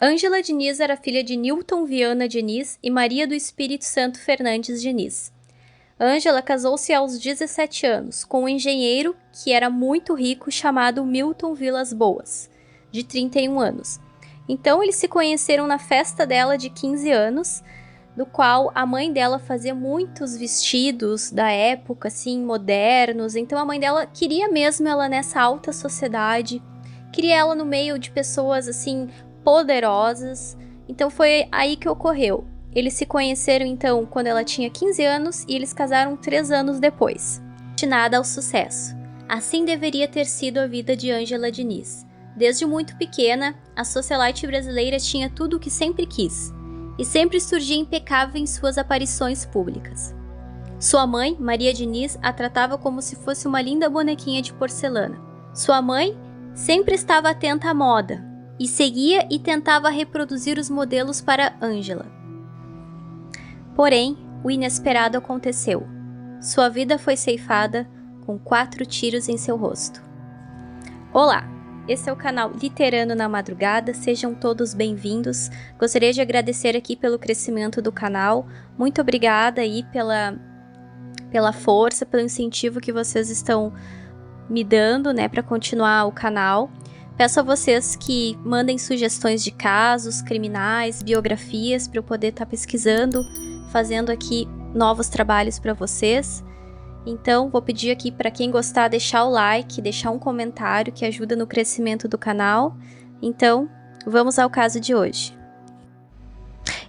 Ângela Diniz era filha de Newton Viana Diniz e Maria do Espírito Santo Fernandes Diniz. Ângela casou-se aos 17 anos com um engenheiro que era muito rico chamado Milton Vilas Boas, de 31 anos. Então eles se conheceram na festa dela de 15 anos, do qual a mãe dela fazia muitos vestidos da época, assim, modernos. Então a mãe dela queria mesmo ela nessa alta sociedade, queria ela no meio de pessoas, assim, poderosas. Então foi aí que ocorreu. Eles se conheceram, então, quando ela tinha 15 anos e eles casaram 3 anos depois. Destinada ao sucesso. Assim deveria ter sido a vida de Ângela Diniz. Desde muito pequena, a socialite brasileira tinha tudo o que sempre quis e sempre surgia impecável em suas aparições públicas. Sua mãe, Maria Diniz, a tratava como se fosse uma linda bonequinha de porcelana. Sua mãe sempre estava atenta à moda e seguia e tentava reproduzir os modelos para Ângela. Porém, o inesperado aconteceu. Sua vida foi ceifada com 4 tiros em seu rosto. Olá, esse é o canal Literando na Madrugada, sejam todos bem-vindos. Gostaria de agradecer aqui pelo crescimento do canal. Muito obrigada aí pela força, pelo incentivo que vocês estão me dando, né, para continuar o canal. Peço a vocês que mandem sugestões de casos criminais, biografias, para eu poder estar pesquisando, fazendo aqui novos trabalhos para vocês. Então, vou pedir aqui para quem gostar deixar o like, deixar um comentário que ajuda no crescimento do canal. Então, vamos ao caso de hoje.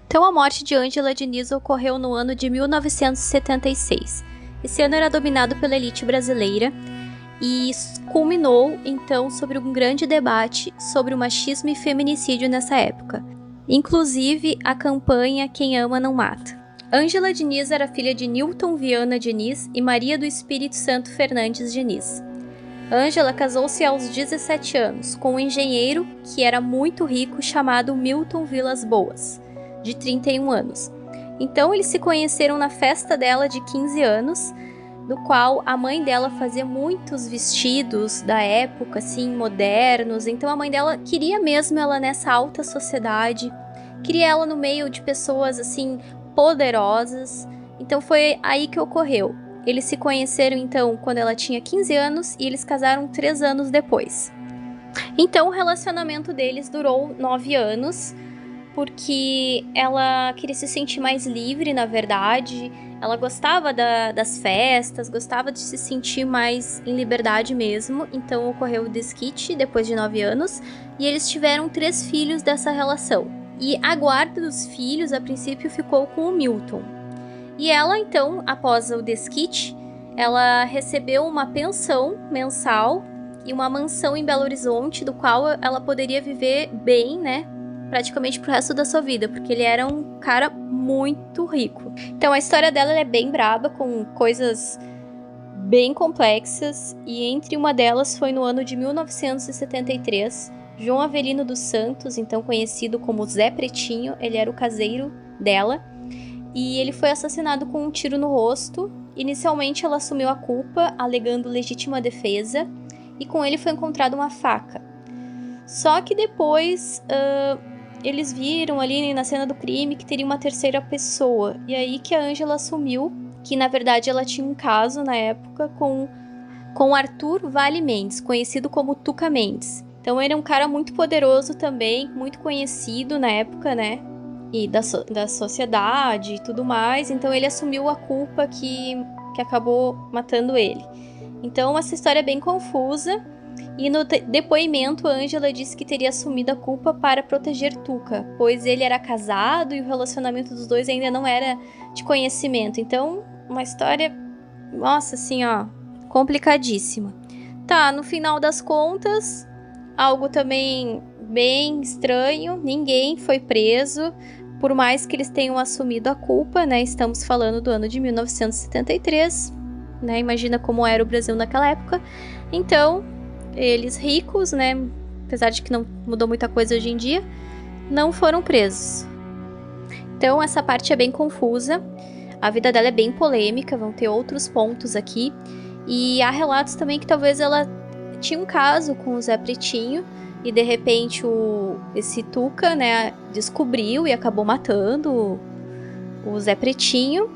Então, a morte de Ângela Diniz ocorreu no ano de 1976. Esse ano era dominado pela elite brasileira e culminou, então, sobre um grande debate sobre o machismo e feminicídio nessa época. Inclusive, a campanha Quem Ama Não Mata. Ângela Diniz era filha de Newton Viana Diniz e Maria do Espírito Santo Fernandes Diniz. Ângela casou-se aos 17 anos com um engenheiro que era muito rico chamado Milton Vilas Boas, de 31 anos. Então eles se conheceram na festa dela de 15 anos, do qual a mãe dela fazia muitos vestidos da época, assim, modernos. Então a mãe dela queria mesmo ela nessa alta sociedade, queria ela no meio de pessoas, assim, poderosas. Então foi aí que ocorreu. Eles se conheceram, então, quando ela tinha 15 anos e eles casaram 3 anos depois. Então o relacionamento deles durou 9 anos, porque ela queria se sentir mais livre, na verdade. Ela gostava das festas, gostava de se sentir mais em liberdade mesmo. Então ocorreu o desquite depois de 9 anos e eles tiveram 3 filhos dessa relação. E a guarda dos filhos, a princípio, ficou com o Milton. E ela, então, após o desquite, ela recebeu uma pensão mensal e uma mansão em Belo Horizonte, do qual ela poderia viver bem, né? Praticamente pro resto da sua vida, porque ele era um cara muito rico. Então a história dela é bem braba, com coisas bem complexas, e entre uma delas foi no ano de 1973, João Avelino dos Santos, então conhecido como Zé Pretinho, ele era o caseiro dela, e ele foi assassinado com um tiro no rosto. Inicialmente ela assumiu a culpa, alegando legítima defesa, e com ele foi encontrada uma faca. Só que depois eles viram ali na cena do crime que teria uma terceira pessoa. E aí que a Ângela assumiu que, na verdade, ela tinha um caso na época com Arthur Vale Mendes, conhecido como Tuca Mendes. Então ele é um cara muito poderoso também, muito conhecido na época, né? E da sociedade e tudo mais. Então ele assumiu a culpa que acabou matando ele. Então essa história é bem confusa. E no depoimento, a Ângela disse que teria assumido a culpa para proteger Tuca, pois ele era casado e o relacionamento dos dois ainda não era de conhecimento. Então, uma história, nossa, assim, ó, complicadíssima. Tá, no final das contas, algo também bem estranho, ninguém foi preso, por mais que eles tenham assumido a culpa, né? Estamos falando do ano de 1973, né? Imagina como era o Brasil naquela época. Então, eles ricos, né, apesar de que não mudou muita coisa hoje em dia, não foram presos. Então essa parte é bem confusa, a vida dela é bem polêmica, vão ter outros pontos aqui, e há relatos também que talvez ela tinha um caso com o Zé Pretinho, e de repente esse Tuca, né, descobriu e acabou matando o Zé Pretinho,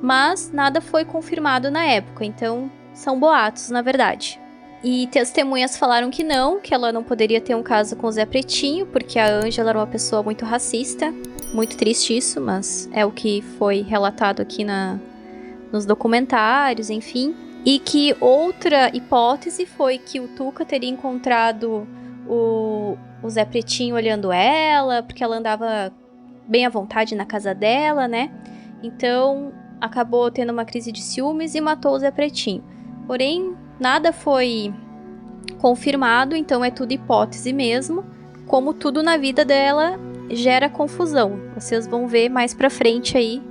mas nada foi confirmado na época, então são boatos, na verdade. E testemunhas falaram que ela não poderia ter um caso com o Zé Pretinho, porque a Ângela era uma pessoa muito racista. Muito triste isso, mas é o que foi relatado aqui nos documentários, enfim. E que outra hipótese foi que o Tuca teria encontrado o Zé Pretinho olhando ela, porque ela andava bem à vontade na casa dela, né? Então, acabou tendo uma crise de ciúmes e matou o Zé Pretinho. Porém, nada foi confirmado, então é tudo hipótese mesmo. Como tudo na vida dela gera confusão. Vocês vão ver mais pra frente aí.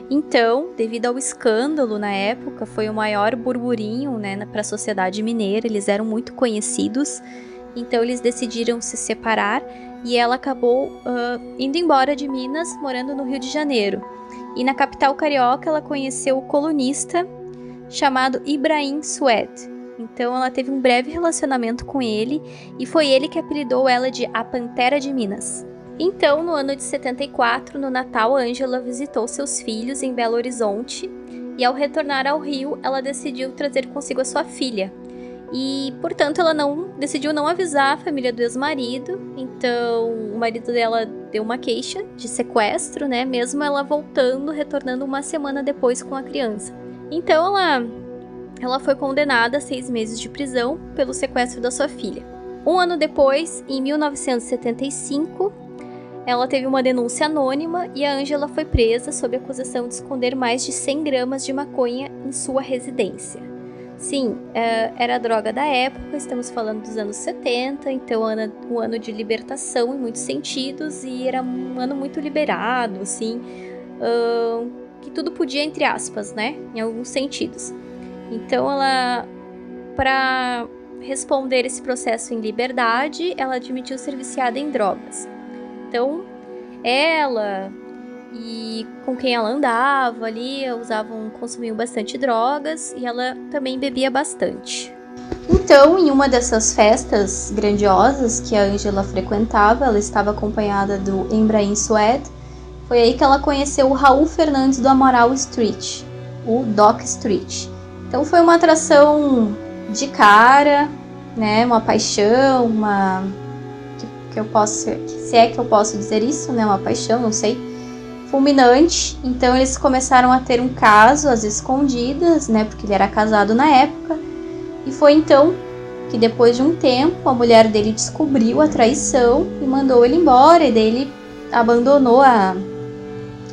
Então, devido ao escândalo na época, foi o maior burburinho, né, para a sociedade mineira. Eles eram muito conhecidos, então eles decidiram se separar e ela acabou indo embora de Minas, morando no Rio de Janeiro. E na capital carioca ela conheceu o colunista chamado Ibrahim Sued. Então ela teve um breve relacionamento com ele e foi ele que apelidou ela de a Pantera de Minas. Então, no ano de 74, no Natal, Ângela visitou seus filhos em Belo Horizonte e, ao retornar ao Rio, ela decidiu trazer consigo a sua filha. E, portanto, ela decidiu não avisar a família do ex-marido. Então, o marido dela deu uma queixa de sequestro, né? Mesmo ela retornando uma semana depois com a criança. Então, ela foi condenada a 6 meses de prisão pelo sequestro da sua filha. Um ano depois, em 1975, ela teve uma denúncia anônima e a Ângela foi presa sob acusação de esconder mais de 100 gramas de maconha em sua residência. Sim, era a droga da época, estamos falando dos anos 70, então um ano de libertação em muitos sentidos, e era um ano muito liberado, assim, que tudo podia, entre aspas, né, em alguns sentidos. Então para responder esse processo em liberdade, ela admitiu ser viciada em drogas. Então, ela e com quem ela andava ali consumiam bastante drogas e ela também bebia bastante. Então, em uma dessas festas grandiosas que a Ângela frequentava, ela estava acompanhada do Ibrahim Sued. Foi aí que ela conheceu o Raul Fernandes do Amaral Street, o Doc Street. Então, foi uma atração de cara, né? Uma paixão, se é que eu posso dizer isso, né, uma paixão, não sei, fulminante. Então eles começaram a ter um caso às escondidas, né, porque ele era casado na época, e foi então que depois de um tempo a mulher dele descobriu a traição e mandou ele embora, e daí ele abandonou a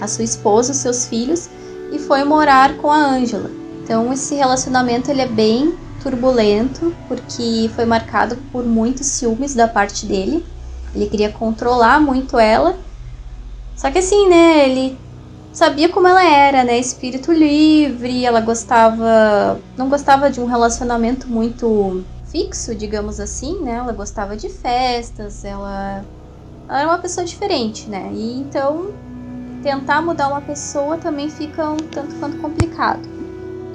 sua esposa, os seus filhos, e foi morar com a Ângela. Então esse relacionamento ele é bem turbulento, porque foi marcado por muitos ciúmes da parte dele. Ele queria controlar muito ela. Só que assim, né, ele sabia como ela era, né, espírito livre, ela não gostava de um relacionamento muito fixo, digamos assim, né, ela gostava de festas, ela era uma pessoa diferente, né, e então tentar mudar uma pessoa também fica um tanto quanto complicado.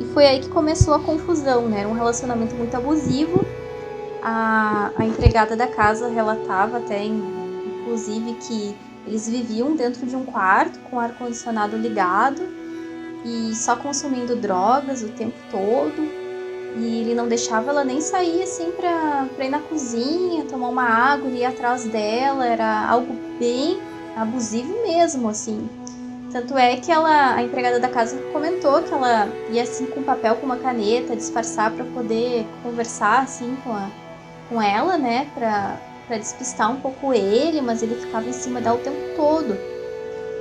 E foi aí que começou a confusão, né, era um relacionamento muito abusivo. A empregada da casa relatava até, inclusive, que eles viviam dentro de um quarto com o ar-condicionado ligado e só consumindo drogas o tempo todo. E ele não deixava ela nem sair assim pra ir na cozinha, tomar uma água, ir atrás dela. Era algo bem abusivo mesmo, assim. Tanto é que a empregada da casa comentou que ela ia assim com papel, com uma caneta, disfarçar para poder conversar assim com ela, né, pra despistar um pouco ele, mas ele ficava em cima dela o tempo todo.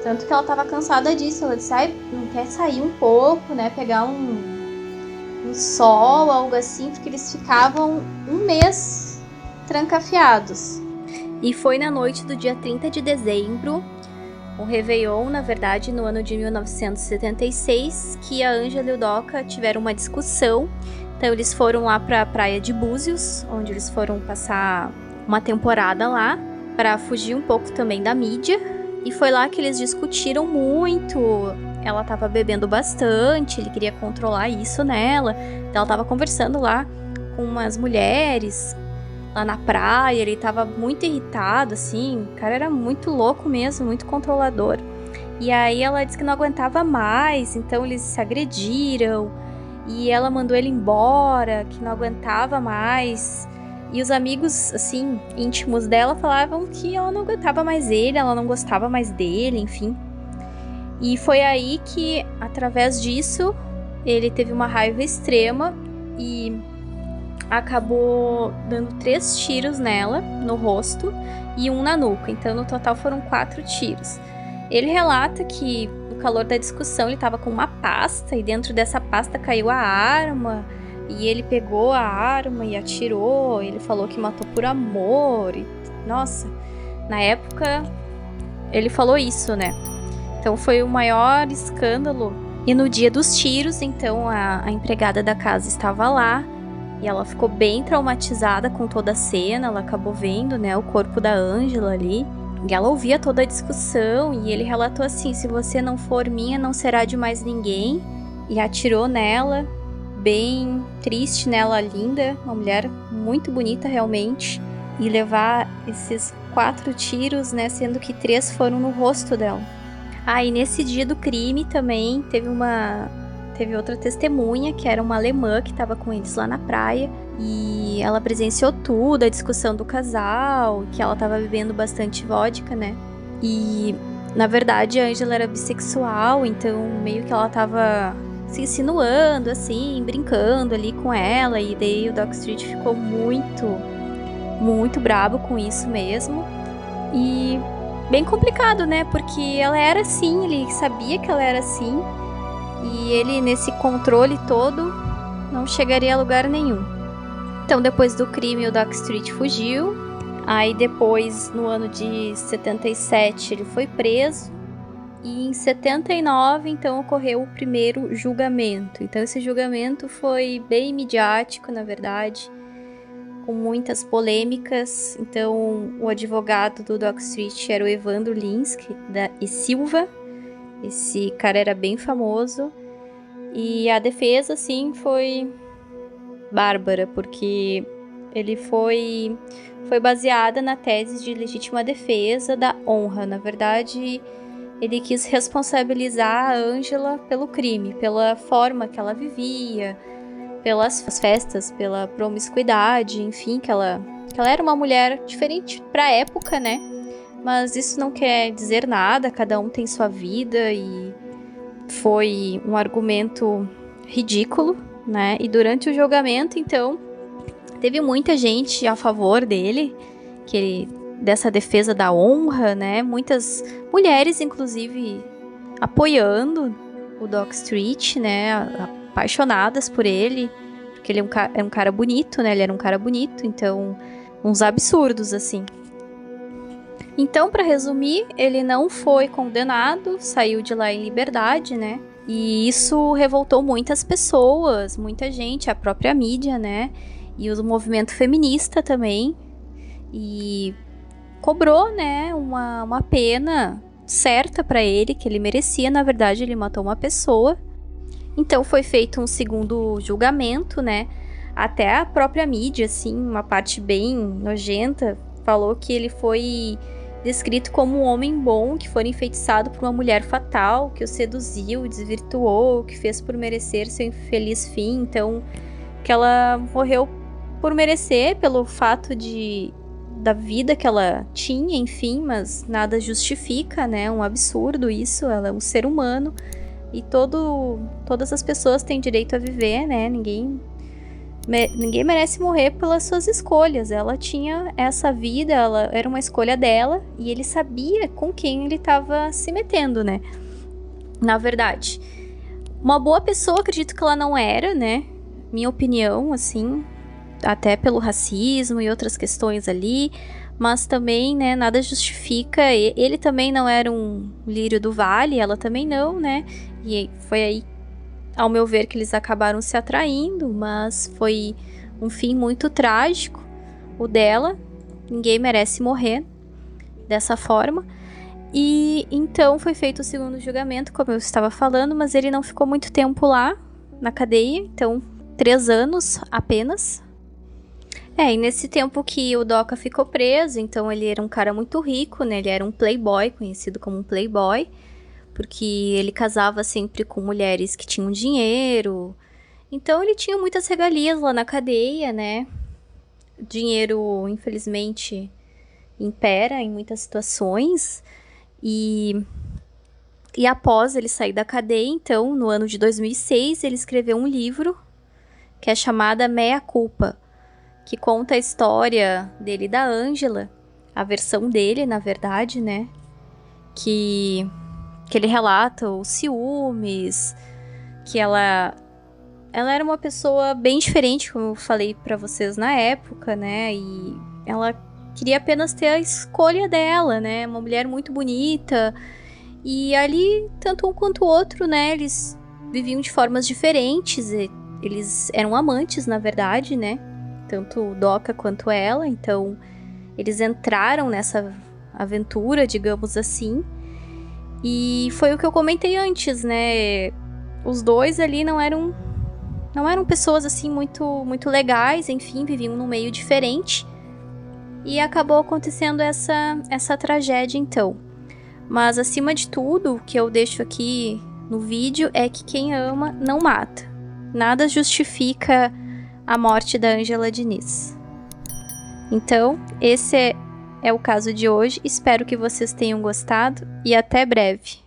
Tanto que ela tava cansada disso, ela disse, não quer sair um pouco, né, pegar um sol, algo assim, porque eles ficavam um mês trancafiados. E foi na noite do dia 30 de dezembro, o Réveillon, na verdade, no ano de 1976, que a Ângela e o Doca tiveram uma discussão. Então eles foram lá para a praia de Búzios, onde eles foram passar uma temporada lá, para fugir um pouco também da mídia. E foi lá que eles discutiram muito. Ela estava bebendo bastante, ele queria controlar isso nela. Então ela estava conversando lá com umas mulheres lá na praia, ele tava muito irritado, assim, o cara era muito louco mesmo, muito controlador. E aí ela disse que não aguentava mais, então eles se agrediram, e ela mandou ele embora, que não aguentava mais. E os amigos, assim, íntimos dela falavam que ela não aguentava mais ele, ela não gostava mais dele, enfim. E foi aí que, através disso, ele teve uma raiva extrema e acabou dando 3 tiros nela, no rosto, e 1 na nuca. Então, no total foram 4 tiros. Ele relata que, no calor da discussão, ele estava com uma pasta, e dentro dessa pasta caiu a arma, e ele pegou a arma e atirou. Ele falou que matou por amor. E, nossa, na época, ele falou isso, né? Então, foi o maior escândalo. E no dia dos tiros, então, a empregada da casa estava lá, e ela ficou bem traumatizada com toda a cena. Ela acabou vendo, né, o corpo da Ângela ali. E ela ouvia toda a discussão. E ele relatou assim: se você não for minha, não será de mais ninguém. E atirou nela, bem triste nela, linda. Uma mulher muito bonita, realmente. E levar esses 4 tiros, né, sendo que 3 foram no rosto dela. E nesse dia do crime também teve outra testemunha, que era uma alemã que estava com eles lá na praia, e ela presenciou tudo, a discussão do casal, que ela estava bebendo bastante vodka, né? E, na verdade, a Ângela era bissexual, então meio que ela estava se insinuando, assim, brincando ali com ela, e daí o Doc Street ficou muito, muito brabo com isso mesmo. E bem complicado, né? Porque ela era assim, ele sabia que ela era assim, e ele, nesse controle todo, não chegaria a lugar nenhum. Então, depois do crime, o Doc Street fugiu. Aí depois, no ano de 77, ele foi preso. E em 79, então, ocorreu o primeiro julgamento. Então, esse julgamento foi bem midiático, na verdade, com muitas polêmicas. Então, o advogado do Doc Street era o Evandro Linsky e Silva. Esse cara era bem famoso. E a defesa, assim, foi bárbara, porque ele foi baseada na tese de legítima defesa da honra. Na verdade, ele quis responsabilizar a Ângela pelo crime, pela forma que ela vivia, pelas festas, pela promiscuidade, enfim, que ela era uma mulher diferente pra época, né? Mas isso não quer dizer nada, cada um tem sua vida, e foi um argumento ridículo, né? E durante o julgamento, então, teve muita gente a favor dele, dessa defesa da honra, né? Muitas mulheres, inclusive, apoiando o Doc Street, né? Apaixonadas por ele, porque ele é um cara bonito, né? Ele era um cara bonito, então, uns absurdos, assim. Então, para resumir, ele não foi condenado, saiu de lá em liberdade, né? E isso revoltou muitas pessoas, muita gente, a própria mídia, né? E o movimento feminista também. E cobrou, né, uma pena certa para ele, que ele merecia. Na verdade, ele matou uma pessoa. Então foi feito um segundo julgamento, né? Até a própria mídia, assim, uma parte bem nojenta, falou que ele foi descrito como um homem bom, que foi enfeitiçado por uma mulher fatal, que o seduziu, desvirtuou, que fez por merecer seu infeliz fim. Então, que ela morreu por merecer, pelo fato da vida que ela tinha, enfim, mas nada justifica, né? Um absurdo isso, ela é um ser humano, e todas as pessoas têm direito a viver, né? Ninguém merece morrer pelas suas escolhas. Ela tinha essa vida, ela era uma escolha dela, e ele sabia com quem ele estava se metendo, né? Na verdade, uma boa pessoa, acredito que ela não era, né? Minha opinião, assim, até pelo racismo e outras questões ali, mas também, né, nada justifica. Ele também não era um lírio do vale, ela também não, né? E foi aí, ao meu ver, que eles acabaram se atraindo, mas foi um fim muito trágico o dela. Ninguém merece morrer dessa forma. E então foi feito o segundo julgamento, como eu estava falando, mas ele não ficou muito tempo lá na cadeia, então 3 anos apenas. E nesse tempo que o Doca ficou preso, então ele era um cara muito rico, né? Ele era um playboy, conhecido como um playboy, porque ele casava sempre com mulheres que tinham dinheiro. Então ele tinha muitas regalias lá na cadeia, né? Dinheiro, infelizmente, impera em muitas situações. E após ele sair da cadeia, então, no ano de 2006, ele escreveu um livro que é chamada Mea Culpa, que conta a história dele e da Ângela, a versão dele, na verdade, né? Que ele relata os ciúmes, que ela era uma pessoa bem diferente, como eu falei pra vocês na época, né? E ela queria apenas ter a escolha dela, né? Uma mulher muito bonita. E ali, tanto um quanto o outro, né? Eles viviam de formas diferentes. Eles eram amantes, na verdade, né? Tanto o Doca quanto ela. Então, eles entraram nessa aventura, digamos assim. E foi o que eu comentei antes, né? Os dois ali não eram pessoas assim muito legais, enfim, viviam num meio diferente. E acabou acontecendo essa tragédia, então. Mas, acima de tudo, o que eu deixo aqui no vídeo é que quem ama não mata. Nada justifica a morte da Ângela Diniz. Então, esse é o caso de hoje. Espero que vocês tenham gostado e até breve.